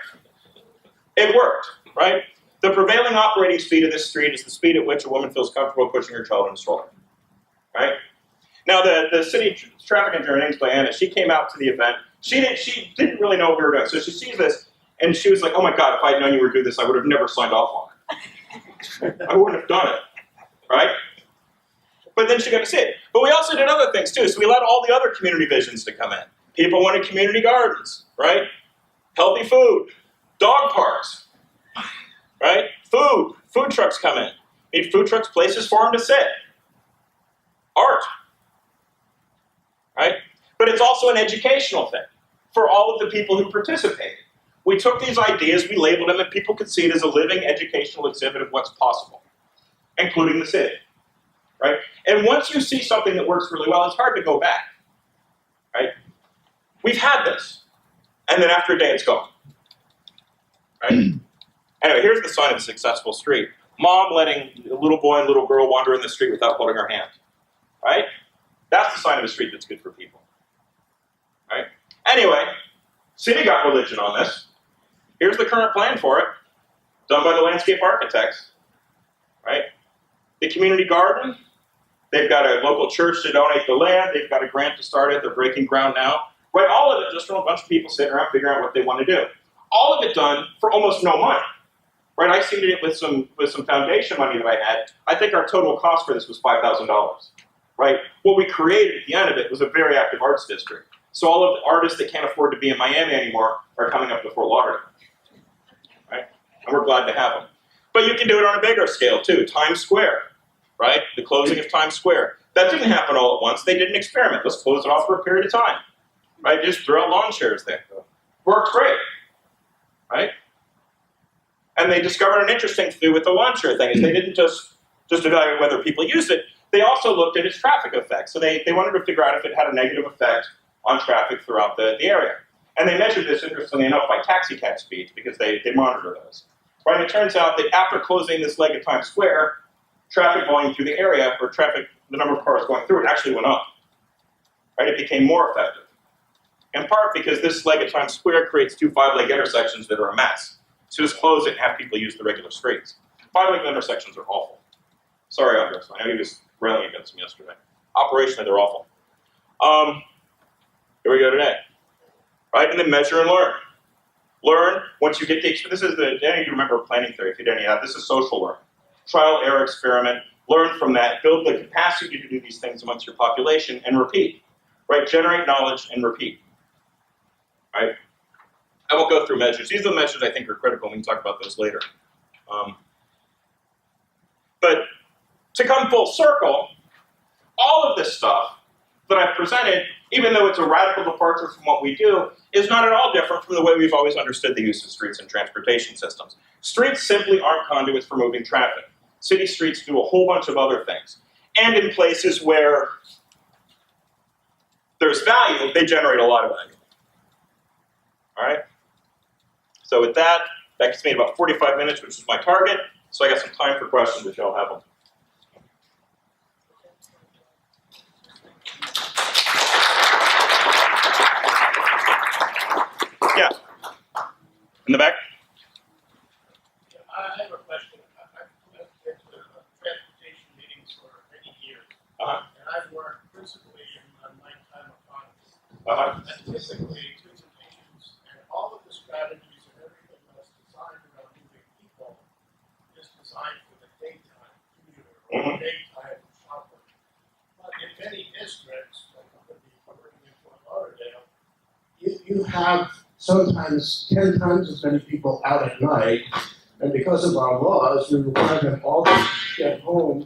it worked, right? The prevailing operating speed of this street is the speed at which a woman feels comfortable pushing her child in a stroller, right? Now, the city traffic engineer, her name's Diana, she came out to the event. She didn't really know what we were doing, so she sees this, and she was like, oh my God, if I had known you were doing this, I would have never signed off on it. I wouldn't have done it, right? But then she got to see it. But we also did other things too. So we let all the other community visions to come in. People wanted community gardens, right? Healthy food, dog parks, right? Food trucks come in. Need food trucks, places for them to sit. Art, right? But it's also an educational thing for all of the people who participated. We took these ideas, we labeled them, and people could see it as a living educational exhibit of what's possible, including the city, right? And once you see something that works really well, it's hard to go back, right? We've had this, and then after a day, it's gone, right? Anyway, here's the sign of a successful street. Mom letting a little boy and little girl wander in the street without holding her hand, right? That's the sign of a street that's good for people, right? Anyway, city got religion on this. Here's the current plan for it, done by the landscape architects, right? The community garden, they've got a local church to donate the land, they've got a grant to start it, they're breaking ground now, right? All of it just from a bunch of people sitting around figuring out what they want to do. All of it done for almost no money, right? I seeded it with some foundation money that I had. I think our total cost for this was $5,000, right? What we created at the end of it was a very active arts district. So all of the artists that can't afford to be in Miami anymore are coming up to Fort Lauderdale, right? And we're glad to have them. But you can do it on a bigger scale too. Times Square, right? The closing of Times Square. That didn't happen all at once. They did an experiment. Let's close it off for a period of time, right? Just throw out lawn chairs there. Worked great, right? And they discovered an interesting thing with the lawn chair thing is they didn't just evaluate whether people used it. They also looked at its traffic effects. So they wanted to figure out if it had a negative effect on traffic throughout the area. And they measured this, interestingly enough, by taxi cab speeds because they monitor those. Right? And it turns out that after closing this leg of Times Square, traffic volume through the area, or the number of cars going through it actually went up. Right? It became more effective. In part because this leg of Times Square creates two five-leg intersections that are a mess. So just close it and have people use the regular streets. Five-leg intersections are awful. Sorry, Andres, I know he was railing against them yesterday. Operationally, they're awful. Here we go today, right? And then measure and learn. Learn, once you get this is any of you remember planning theory, if you didn't yet, this is social learning. Trial, error, experiment, learn from that, build the capacity to do these things amongst your population, and repeat, right? Generate knowledge and repeat, right? I won't go through measures. These are the measures I think are critical, and we can talk about those later. But to come full circle, all of this stuff that I've presented even though it's a radical departure from what we do, is not at all different from the way we've always understood the use of streets and transportation systems. Streets simply aren't conduits for moving traffic. City streets do a whole bunch of other things. And in places where there's value, they generate a lot of value. All right? So with that, that gets me about 45 minutes, which is my target. So I got some time for questions if y'all have them. Yeah. In the back? I have a question. I've been to transportation meetings for many years, Uh-huh. and I've worked principally in nighttime economies. Uh-huh. And typically, presentations and all of the strategies and everything that's designed around moving people is designed for the daytime commuter or daytime shopper. But in many districts, like I'm going to be covering in Fort Lauderdale, you have sometimes 10 times as many people out at night, and because of our laws, we require them all to get home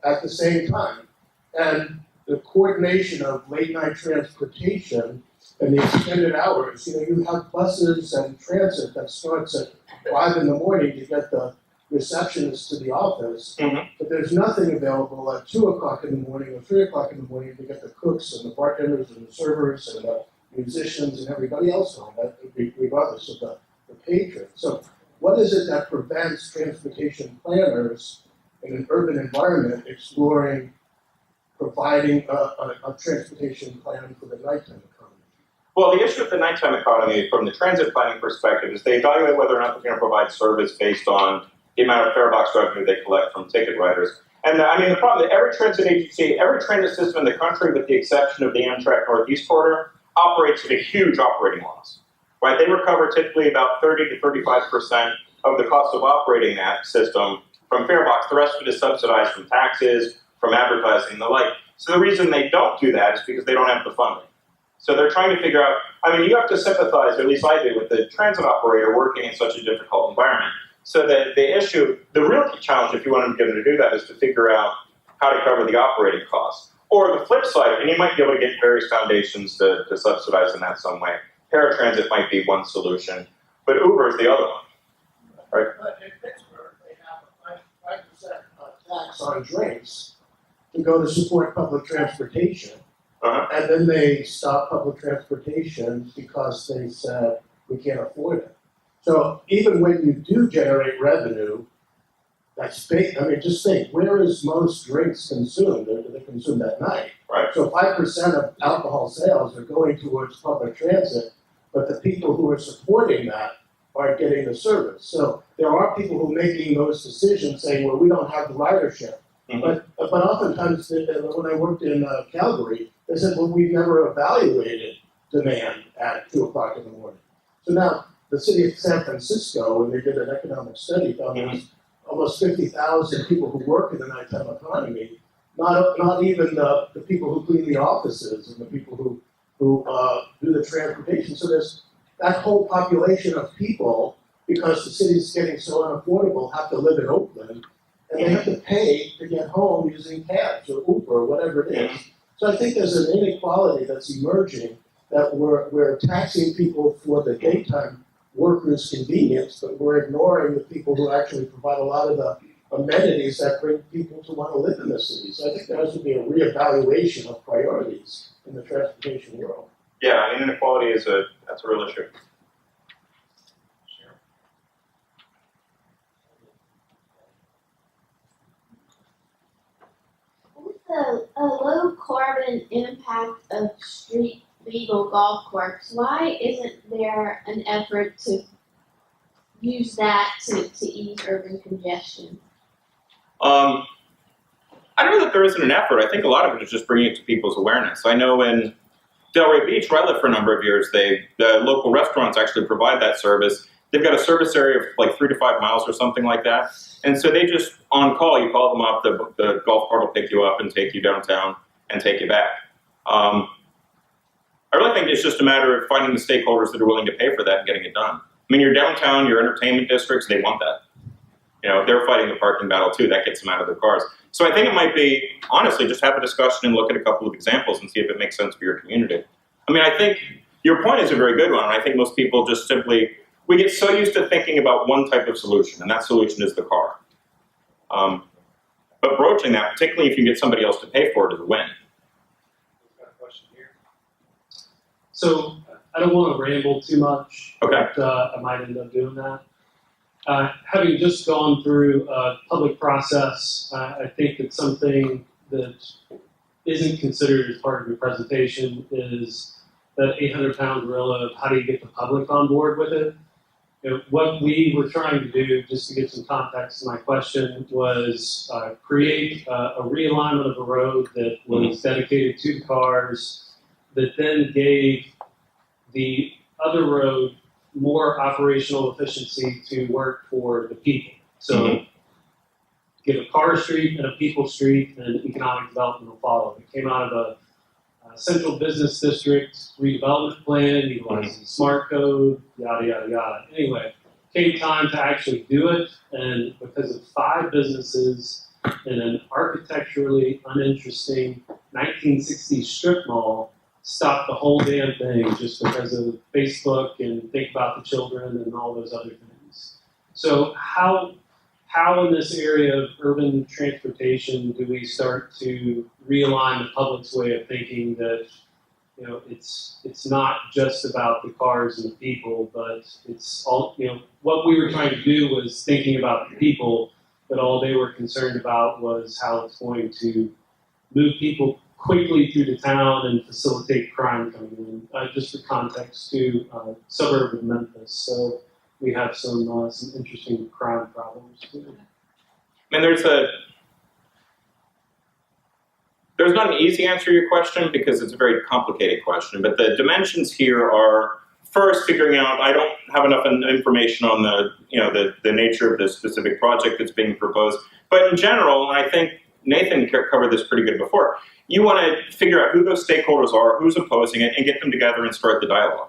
at the same time. And the coordination of late night transportation and the extended hours, you have buses and transit that starts at 5 in the morning to get the receptionist to the office, but there's nothing available at 2 o'clock in the morning or 3 o'clock in the morning to get the cooks and the bartenders and the servers and the musicians and everybody else home, regardless of the patron. So what is it that prevents transportation planners in an urban environment exploring providing a transportation plan for the nighttime economy? Well, the issue with the nighttime economy from the transit planning perspective is they evaluate whether or not they're going to provide service based on the amount of fare box revenue they collect from ticket writers. And the problem is every transit agency, every transit system in the country, with the exception of the Amtrak Northeast Corridor, operates at a huge operating loss, right? They recover typically about 30 to 35% of the cost of operating that system from fare box. The rest of it is subsidized from taxes, from advertising and the like. So the reason they don't do that is because they don't have the funding. So they're trying to figure out, you have to sympathize, or at least I do, with the transit operator working in such a difficult environment. So that the real challenge, if you want to get them to do that, is to figure out how to cover the operating costs. Or the flip side, and you might be able to get various foundations to subsidize in that some way. Paratransit might be one solution, but Uber is the other one, right? But in Pittsburgh, they have a 5% tax on drinks to go to support public transportation. And then they stop public transportation because they said we can't afford it. So even when you do generate revenue, that's big. Just think, where is most drinks consumed? They're consumed at night. Right. So 5% of alcohol sales are going towards public transit, but the people who are supporting that aren't getting the service. So there are people who are making those decisions saying, well, we don't have the ridership. But oftentimes, when I worked in Calgary, they said, well, we've never evaluated demand at 2 o'clock in the morning. So now the city of San Francisco, when they did an economic study, found there's almost 50,000 people who work in the nighttime economy, not even the people who clean the offices and the people who do the transportation. So there's that whole population of people, because the city's getting so unaffordable, have to live in Oakland, and they have to pay to get home using cabs or Uber or whatever it is. So I think there's an inequality that's emerging, that we're taxing people for the daytime workers' convenience, but we're ignoring the people who actually provide a lot of the amenities that bring people to want to live in the city. So I think there has to be a reevaluation of priorities in the transportation world. Yeah, inequality that's a real issue. With the low carbon impact of street legal golf course, why isn't there an effort to use that to ease urban congestion? I don't know that there isn't an effort. I think a lot of it is just bringing it to people's awareness. I know in Delray Beach, where I lived for a number of years, the local restaurants actually provide that service. They've got a service area of like 3 to 5 miles or something like that. And so they just, on call, you call them up, the golf cart will pick you up and take you downtown and take you back. I really think it's just a matter of finding the stakeholders that are willing to pay for that and getting it done. Your downtown, your entertainment districts, they want that. They're fighting the parking battle too. That gets them out of their cars. So I think it might be, honestly, just have a discussion and look at a couple of examples and see if it makes sense for your community. I mean, I think your point is a very good one, and I think most people just simply, we get so used to thinking about one type of solution, and that solution is the car. But broaching that, particularly if you get somebody else to pay for it, is a win. Got a question here. So I don't want to ramble too much, Okay. but I might end up doing that. Having just gone through a public process, I think that something that isn't considered as part of your presentation is that 800-pound gorilla of how do you get the public on board with it. You know, what we were trying to do, just to give some context to my question, was create a realignment of a road that was dedicated to the cars, that then gave the other road more operational efficiency to work for the people. So give a car street and a people street, and economic development will follow. It came out of a central business district redevelopment plan, utilizing smart code, yada, yada, yada. Anyway, came time to actually do it, and because of 5 businesses in an architecturally uninteresting 1960s strip mall, stopped the whole damn thing just because of Facebook and think about the children and all those other things. So how in this area of urban transportation do we start to realign the public's way of thinking that, you know, it's not just about the cars and the people, but it's all, you know, what we were trying to do was thinking about the people, but all they were concerned about was how it's going to move people quickly through the town and facilitate crime coming in. Just for context, to suburb of Memphis, so we have some interesting crime problems. I mean, there's not an easy answer to your question because it's a very complicated question, but the dimensions here are first figuring out, I don't have enough information on the nature of the specific project that's being proposed, but in general, and I think Nathan covered this pretty good before, you want to figure out who those stakeholders are, who's opposing it, and get them together and start the dialogue.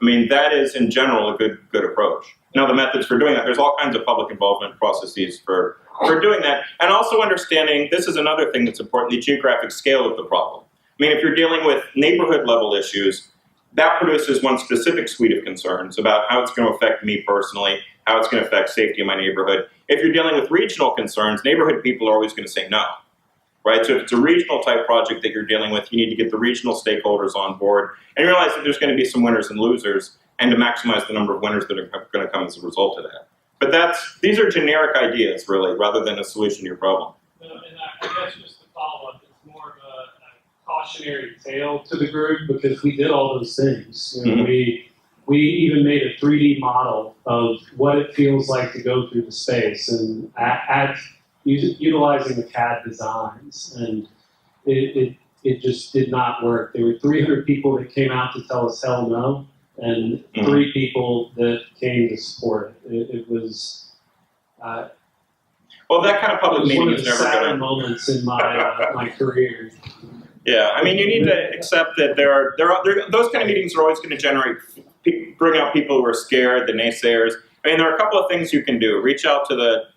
I mean, that is, in general, a good approach. Now, the methods for doing that, there's all kinds of public involvement processes for doing that, and also understanding, this is another thing that's important, the geographic scale of the problem. I mean, if you're dealing with neighborhood-level issues, that produces one specific suite of concerns about how it's going to affect me personally, how it's going to affect safety in my neighborhood. If you're dealing with regional concerns, neighborhood people are always going to say no. Right? So if it's a regional type project that you're dealing with, you need to get the regional stakeholders on board and realize that there's going to be some winners and losers, and to maximize the number of winners that are going to come as a result of that. But these are generic ideas, really, rather than a solution to your problem. And I guess just to follow up, it's more of a cautionary tale to the group because we did all those things. You know, we even made a 3D model of what it feels like to go through the space, and utilizing the CAD designs, and it just did not work. There were 300 people that came out to tell us hell no, and 3 people that came to support it. It was well, that kind of public meeting is never one of the going sadder to. moments in my career. Yeah, I mean, you need to accept that there are those kind of meetings are always going to bring out people who are scared, the naysayers. I mean, there are a couple of things you can do. Reach out to the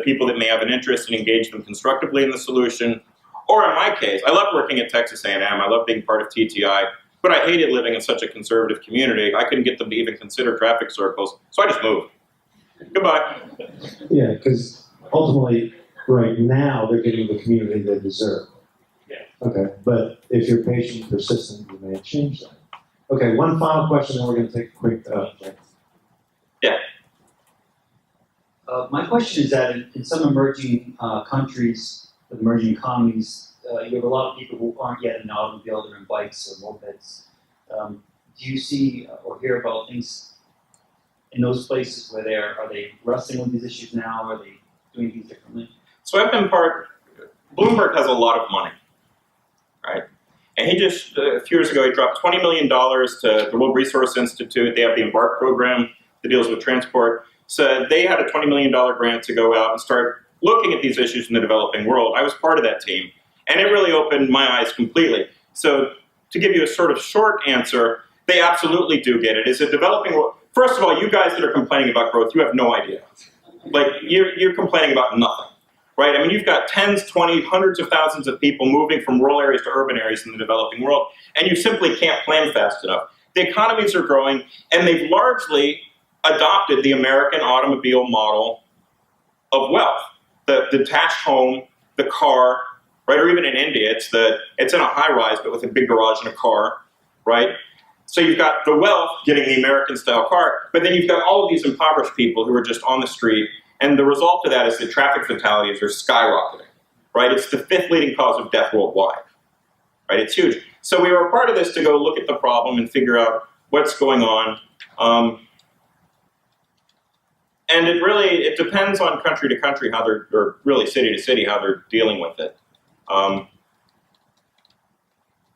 people that may have an interest and engage them constructively in the solution. Or in my case, I loved working at Texas A&M. I loved being part of TTI, but I hated living in such a conservative community. I couldn't get them to even consider traffic circles, so I just moved. Goodbye. Yeah, because ultimately, right now, they're getting the community they deserve. Yeah. Okay, but if you're patient and persistent, you may change that. Okay, one final question, then we're going to take a quick break. Yeah. My question is that in some emerging countries, with emerging economies, you have a lot of people who aren't yet in an automobile, they're in bikes or mopeds. Do you see or hear about things in those places where are they wrestling with these issues now? Are they doing things differently? So I've been Bloomberg has a lot of money, right? And he just, a few years ago, he dropped $20 million to the World Resource Institute. They have the Embark program that deals with transport. So they had a $20 million grant to go out and start looking at these issues in the developing world. I was part of that team, and it really opened my eyes completely. So to give you a sort of short answer, they absolutely do get it. Is it developing world? First of all, you guys that are complaining about growth, you have no idea. Like, you're complaining about nothing, right? I mean, you've got tens, 20, hundreds of thousands of people moving from rural areas to urban areas in the developing world, and you simply can't plan fast enough. The economies are growing, and they've largely adopted the American automobile model of wealth. The detached home, the car, right? Or even in India, it's in a high-rise, but with a big garage and a car, right? So you've got the wealth getting the American-style car, but then you've got all of these impoverished people who are just on the street, and the result of that is that traffic fatalities are skyrocketing, right? It's the 5th leading cause of death worldwide, right? It's huge. So we were a part of this to go look at the problem and figure out what's going on. And it depends on country to country how they're, or really city to city, how they're dealing with it.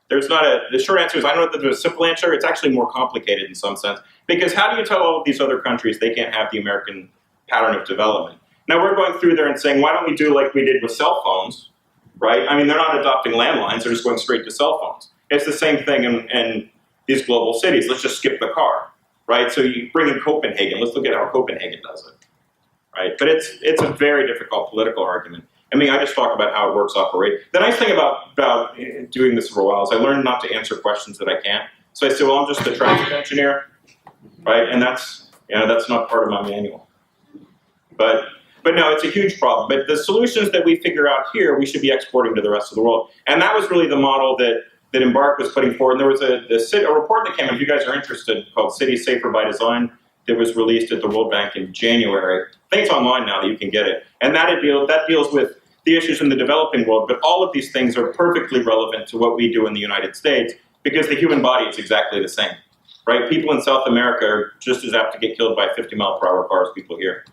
The short answer is I don't know that there's a simple answer. It's actually more complicated in some sense. Because how do you tell all of these other countries they can't have the American pattern of development? Now we're going through there and saying, why don't we do like we did with cell phones, right? I mean, they're not adopting landlines, they're just going straight to cell phones. It's the same thing in these global cities. Let's just skip the car, right? So you bring in Copenhagen. Let's look at how Copenhagen does it, right? But it's a very difficult political argument. I mean, I just talk about how it works operate. The nice thing about doing this for a while is I learned not to answer questions that I can't. So I say, well, I'm just a traffic engineer, right? And that's not part of my manual. But no, it's a huge problem. But the solutions that we figure out here, we should be exporting to the rest of the world. And that was really the model that Embark was putting forward. And there was a report that came out, if you guys are interested, called Cities Safer by Design, that was released at the World Bank in January. I think it's online now that you can get it. And that deals with the issues in the developing world, but all of these things are perfectly relevant to what we do in the United States because the human body is exactly the same, right? People in South America are just as apt to get killed by 50-mile-per-hour cars as people here.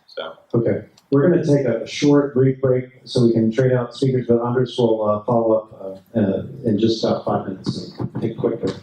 So. Okay, we're going to take a short, brief break so we can trade out speakers, but Anders will follow up in just about 5 minutes. So take a quick break.